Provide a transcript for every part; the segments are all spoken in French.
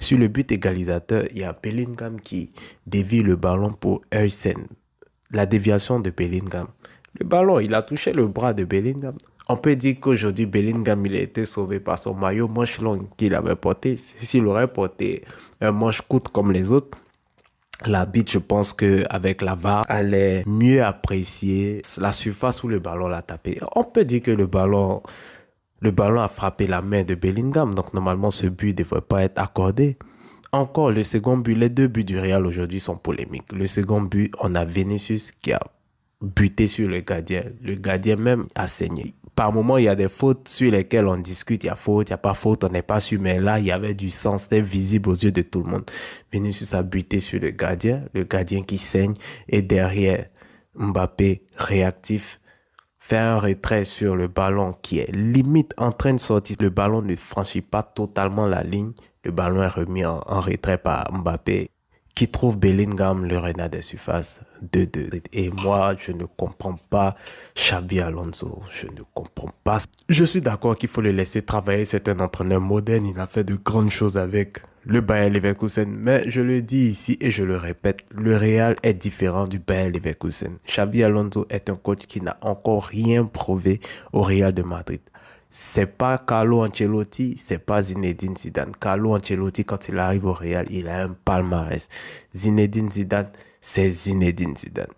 Sur le but égalisateur, il y a Bellingham qui dévie le ballon pour Huysen. La déviation de Bellingham. Le ballon, il a touché le bras de Bellingham. On peut dire qu'aujourd'hui, Bellingham, il a été sauvé par son maillot manche longue qu'il avait porté. S'il aurait porté un manche courte comme les autres, l'arbitre, je pense qu'avec la VAR, allait mieux apprécier la surface où le ballon l'a tapé. On peut dire que le ballon a frappé la main de Bellingham, donc normalement ce but ne devrait pas être accordé. Encore, le second but, les deux buts du Real aujourd'hui sont polémiques. Le second but, on a Vinicius qui a buté sur le gardien. Le gardien même a saigné. Par moments, il y a des fautes sur lesquelles on discute. Il y a faute, il n'y a pas faute, on n'est pas sûr. Mais là, il y avait du sang, c'était visible aux yeux de tout le monde. Vinicius a buté sur le gardien qui saigne. Et derrière, Mbappé, réactif, fait un retrait sur le ballon qui est limite en train de sortir. Le ballon ne franchit pas totalement la ligne. Le ballon est remis en retrait par Mbappé qui trouve Bellingham le renard des surfaces 2-2. Et moi, je ne comprends pas Xabi Alonso. Je ne comprends pas. Je suis d'accord qu'il faut le laisser travailler. C'est un entraîneur moderne. Il a fait de grandes choses avec le Bayer Leverkusen. Mais je le dis ici et je le répète, le Real est différent du Bayer Leverkusen. Xabi Alonso est un coach qui n'a encore rien prouvé au Real de Madrid. C'est pas Carlo Ancelotti, c'est pas Zinedine Zidane. Carlo Ancelotti, quand il arrive au Real, il a un palmarès. Zinedine Zidane, c'est Zinedine Zidane.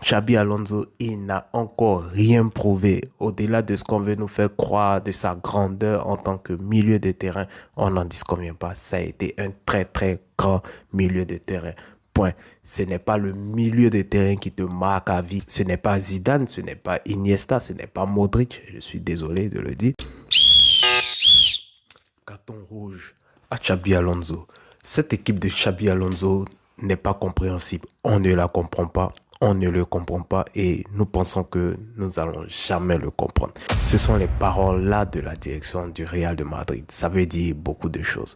Xabi Alonso, il n'a encore rien prouvé. Au-delà de ce qu'on veut nous faire croire de sa grandeur en tant que milieu de terrain, on n'en disconvient pas. Ça a été un très très grand milieu de terrain. Point. Ce n'est pas le milieu de terrain qui te marque à vie. Ce n'est pas Zidane, ce n'est pas Iniesta, ce n'est pas Modric. Je suis désolé de le dire. Carton rouge à Xabi Alonso. Cette équipe de Xabi Alonso n'est pas compréhensible. On ne la comprend pas. On ne le comprend pas et nous pensons que nous allons jamais le comprendre. Ce sont les paroles là de la direction du Real de Madrid. Ça veut dire beaucoup de choses.